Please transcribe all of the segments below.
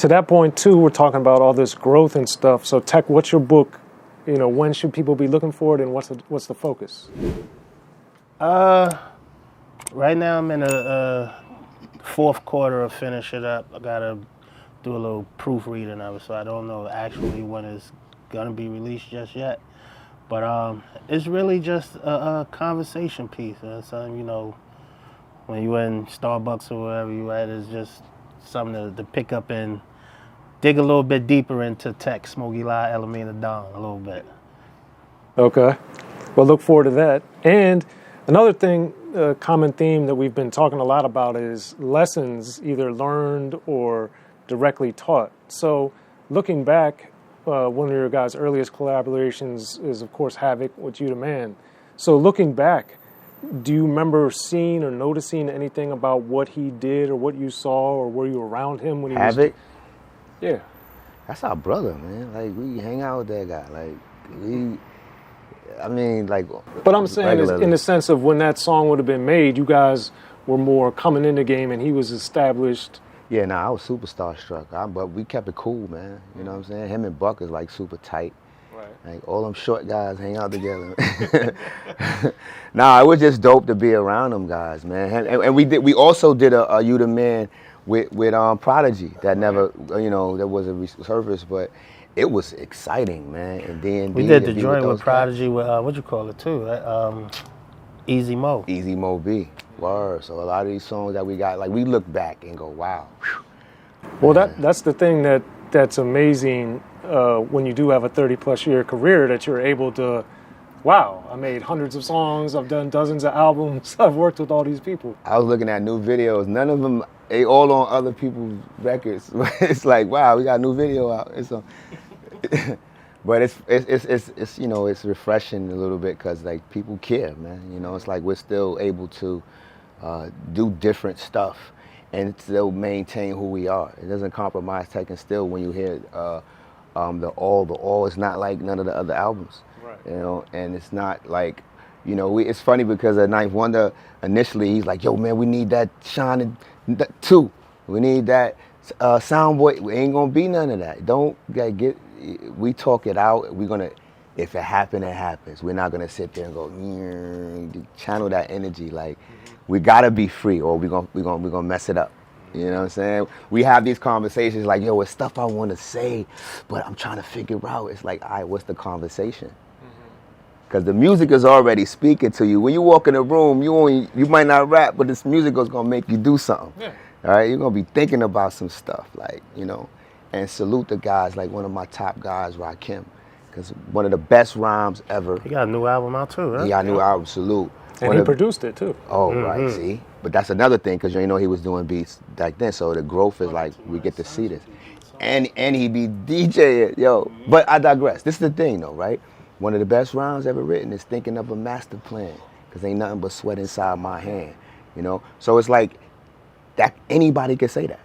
to that point too, we're talking about all this growth and stuff. So Tech, what's your book? You know, when should people be looking for it, and what's the focus? Right now I'm in a fourth quarter of finish it up. I gotta do a little proofreading of it, so I don't know actually when it's gonna be released just yet. But it's really just a conversation piece. Something, you know, when you in Starbucks or wherever you at, it's just something to pick up and dig a little bit deeper into Tech, Smokey Lie, Elamina Dawn a little bit. Okay. Well, look forward to that. And another thing, a common theme that we've been talking a lot about is lessons either learned or directly taught. So looking back, one of your guys' earliest collaborations is, of course, Havoc with You the Man. So looking back, do you remember seeing or noticing anything about what he did or what you saw, or were you around him when he Havoc? Yeah. That's our brother, man. Like, we hang out with that guy. Like, I mean, like... But I'm saying in the sense of when that song would have been made, you guys were more coming in the game and he was established. Yeah, I was super starstruck, but we kept it cool, man. You know what I'm saying? Him and Buck is like super tight. Right. Like all them short guys hang out together. It was just dope to be around them guys, man. And we also did a You the Man with Prodigy that never, you know, that was a resurface, but it was exciting, man. And then we did the joint with Prodigy with what you call it too, Easy Mo. Easy Mo B. Word. So a lot of these songs that we got, like, we look back and go, wow. Well, that's the thing that's amazing when you do have a 30-plus year career, that you're able to, wow, I made hundreds of songs, I've done dozens of albums, I've worked with all these people. I was looking at new videos, none of them, they all on other people's records. It's like, wow, we got a new video out. But it's you know, it's refreshing a little bit because, like, people care, man. You know, it's like we're still able to do different stuff and still maintain who we are. It doesn't compromise Tech and Still when you hear the all is not like none of the other albums. Right. You know, and it's not like, you know, it's funny because at Ninth Wonder, initially he's like, yo, man, we need that Shine 2. We need that Soundboy. We ain't gonna be none of that. Don't get, we talk it out. We're gonna, if it happens, it happens. We're not gonna sit there and go, channel that energy. Like, we gotta be free or we're gonna mess it up. You know what I'm saying? We have these conversations like, yo, it's stuff I wanna say, but I'm trying to figure out. It's like, all right, what's the conversation? Because the music is already speaking to you. When you walk in a room, you might not rap, but this music is gonna make you do something. Yeah. All right, you're gonna be thinking about some stuff, like, you know. And salute the guys, like one of my top guys, Rakim, because one of the best rhymes ever. He got a new album out too, right? He got a new album, salute. And he produced it too. Oh, right, see? But that's another thing, because you know he was doing beats back then, so the growth is like, we get to see this. And he be DJing, yo. But I digress. This is the thing though, right? One of the best rhymes ever written is thinking of a master plan, because ain't nothing but sweat inside my hand, you know? So it's like, that anybody can say that.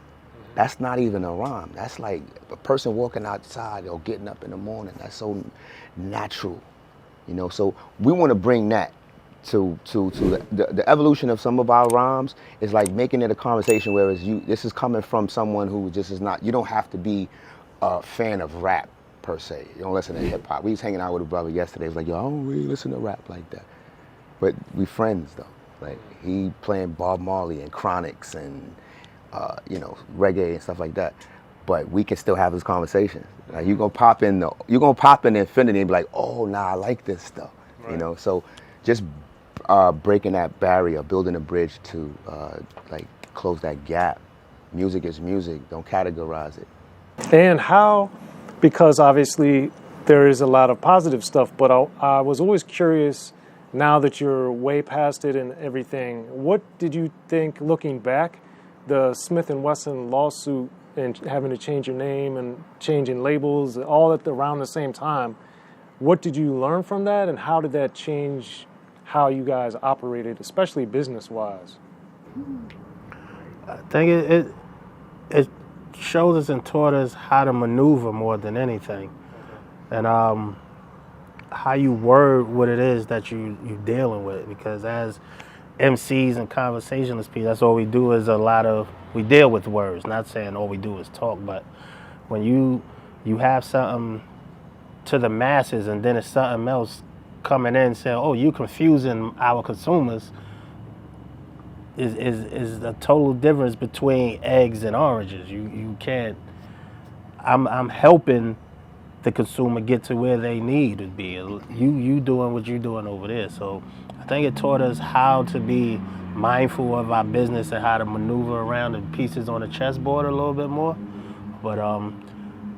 That's not even a rhyme. That's like a person walking outside or getting up in the morning. That's so natural, you know? So we want to bring that to the evolution of some of our rhymes is like making it a conversation, whereas this is coming from someone who just is not, you don't have to be a fan of rap per se. You don't listen to hip hop. We was hanging out with a brother yesterday. He was like, yo, I don't really listen to rap like that. But we friends though. Like, he playing Bob Marley and Chronics and you know, reggae and stuff like that. But we can still have this conversation. Like, you're gonna pop in Infinity and be like, oh, nah, I like this stuff. Right. You know, so just breaking that barrier, building a bridge to like close that gap. Music is music. Don't categorize it. And how, because obviously there is a lot of positive stuff, but I was always curious, now that you're way past it and everything, what did you think, looking back, the Smif-N-Wessun lawsuit and having to change your name and changing labels, all at around the same time, what did you learn from that, and how did that change how you guys operated, especially business-wise? I think it showed us and taught us how to maneuver more than anything, and how you word what it is that you're dealing with. Because as MCs and conversationalist people, that's all we do is we deal with words, not saying all we do is talk, but when you have something to the masses and then it's something else coming in saying, oh, you confusing our consumers, is a total difference between eggs and oranges. You can't, I'm helping the consumer get to where they need to be. You doing what you're doing over there. So I think it taught us how to be mindful of our business and how to maneuver around the pieces on the chessboard a little bit more. But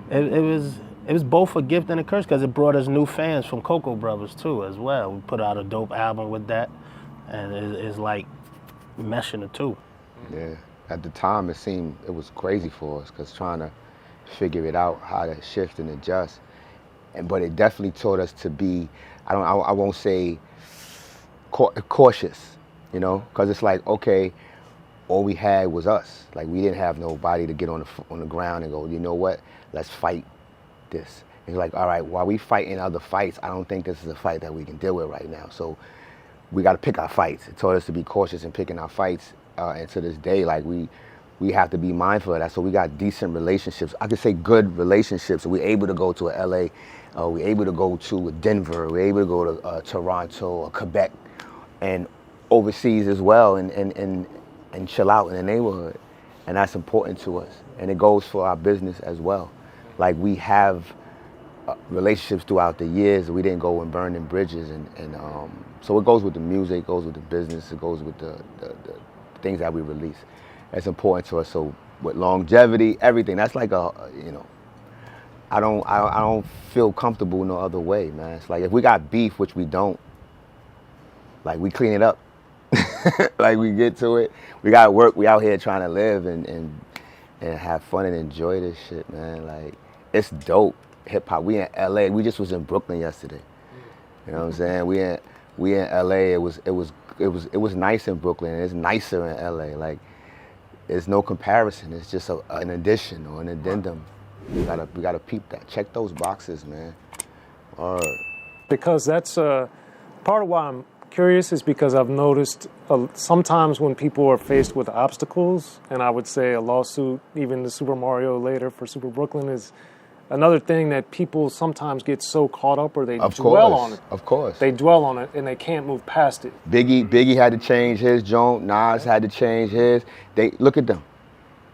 it was both a gift and a curse because it brought us new fans from Cocoa Brothers too as well. We put out a dope album with that, and it's like meshing the two. Yeah, at the time it was crazy for us because trying to figure it out, how to shift and adjust. But it definitely taught us to be, I won't say cautious, you know, because it's like, okay, all we had was us. Like we didn't have nobody to get on the ground and go, you know what, let's fight this. It's like, all right, while we fighting other fights, I don't think this is a fight that we can deal with right now. So we got to pick our fights. It taught us to be cautious in picking our fights. And to this day, like we have to be mindful of that. So we got decent relationships. I could say good relationships. So we're able to go to a LA, we're able to go to Denver, we're able to go to Toronto or Quebec and overseas as well and chill out in the neighborhood. And that's important to us. And it goes for our business as well. Like we have relationships throughout the years. We didn't go and burn them bridges. And so it goes with the music, it goes with the business, it goes with the things that we release. It's important to us. So with longevity, everything, that's like I don't feel comfortable no other way, man. It's like if we got beef, which we don't, like we clean it up. Like we get to it. We gotta work, we out here trying to live and have fun and enjoy this shit, man. Like it's dope. Hip hop. We in LA. We just was in Brooklyn yesterday. You know what I'm saying? We in LA. It was nice in Brooklyn. It's nicer in LA. Like there's no comparison. It's just an addition or an addendum. We gotta peep that. Check those boxes, man. All right. Because that's part of why I'm curious is because I've noticed sometimes when people are faced with obstacles, and I would say a lawsuit, even the Super Mario later for Super Brooklyn is another thing that people sometimes get so caught up or they dwell on it. Of course. They dwell on it and they can't move past it. Biggie had to change his joint. Nas had to change his. They look at them.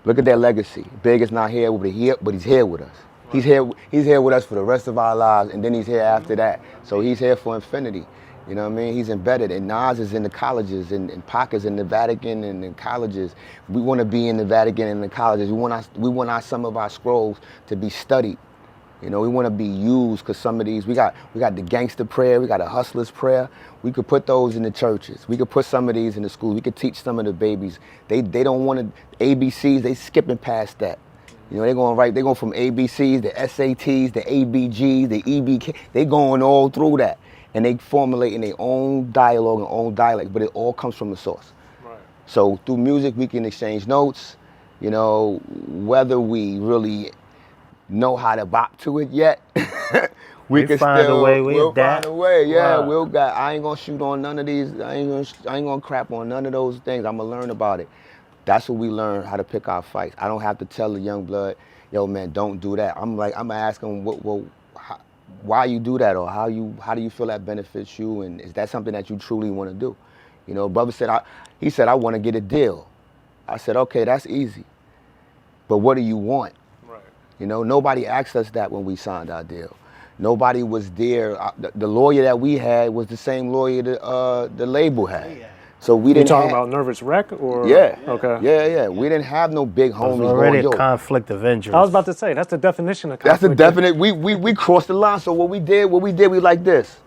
Look at their legacy. Big is not here, but he's here with us. Right. He's here with us for the rest of our lives, and then he's here after that. So he's here for infinity. You know what I mean? He's embedded. And Nas is in the colleges, and Pac is in the Vatican and in colleges. We want to be in the Vatican and the colleges. We want some of our scrolls to be studied. You know, we want to be used because some of these, we got the gangster prayer, we got a hustler's prayer. We could put those in the churches. We could put some of these in the schools. We could teach some of the babies. They don't want to, ABCs, they skipping past that. You know, they're going from ABCs, the SATs, the ABGs, the EBK. They going all through that. And they formulating their own dialogue and own dialect, but it all comes from the source. Right. So through music, we can exchange notes, you know, whether we really know how to bop to it yet. we can find still, a way. We'll find a way. Yeah, wow. I ain't gonna shoot on none of these. I ain't gonna crap on none of those things. I'm gonna learn about it. That's what we learn, how to pick our fights. I don't have to tell the young blood, yo man, don't do that. I'm gonna ask him why you do that, or how do you feel that benefits you, and is that something that you truly want to do? You know, brother said he said I want to get a deal. I said okay, that's easy, but what do you want? You know, nobody asked us that when we signed our deal. Nobody was there. The lawyer that we had was the same lawyer the label had. So we didn't. You talking about Nervous Wreck or? Yeah. Okay. Yeah. We didn't have no big homies. There's already a conflict of interest. I was about to say that's the definition of conflict. That's the definite. We crossed the line. So what we did we like this.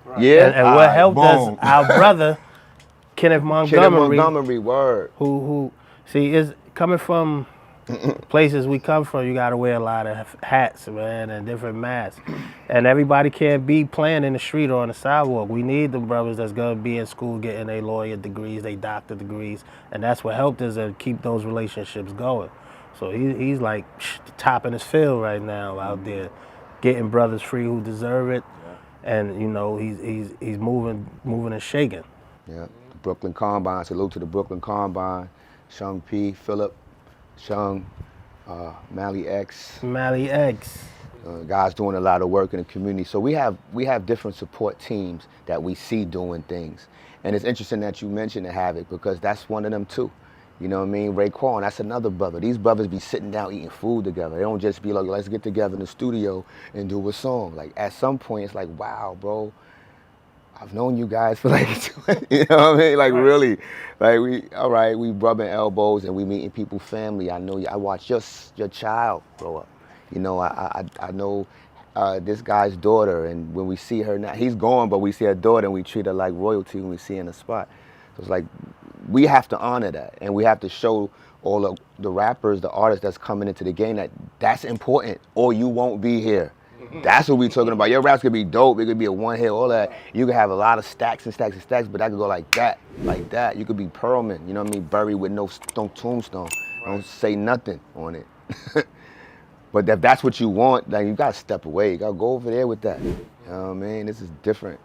Right. Yeah. And what helped us, our brother Kenneth Montgomery, word. Who is coming from places we come from. You got to wear a lot of hats, man, and different masks. And everybody can't be playing in the street or on the sidewalk. We need the brothers that's going to be in school getting their lawyer degrees, their doctor degrees. And that's what helped us to keep those relationships going. So he's like the top in his field right now out there, getting brothers free who deserve it. And, you know, he's moving and shaking. Yeah, the Brooklyn Combine. Salute to the Brooklyn Combine. Shung P, Phillip, Shung, Mally X. Mally X. Guys doing a lot of work in the community. So we have different support teams that we see doing things. And it's interesting that you mentioned the Havoc because that's one of them too. You know what I mean? Raekwon, that's another brother. These brothers be sitting down eating food together. They don't just be like, let's get together in the studio and do a song. Like at some point it's like, wow, bro, I've known you guys for like, you know what I mean? Like really, like we rubbing elbows and we meeting people's family. I know you, I watched your child grow up. You know, I know this guy's daughter, and when we see her now, he's gone, but we see her daughter and we treat her like royalty when we see her in the spot. So it's like, we have to honor that, and we have to show all of the rappers, the artists that's coming into the game that that's important, or you won't be here. That's what we talking about. Your raps could be dope. It could be a one hit, all that. You could have a lot of stacks and stacks and stacks, but that could go like that, like that. You could be Pearlman, you know what I mean? Buried with no tombstone. Don't say nothing on it. But if that's what you want, then you gotta step away. You gotta go over there with that. You know what I mean? This is different.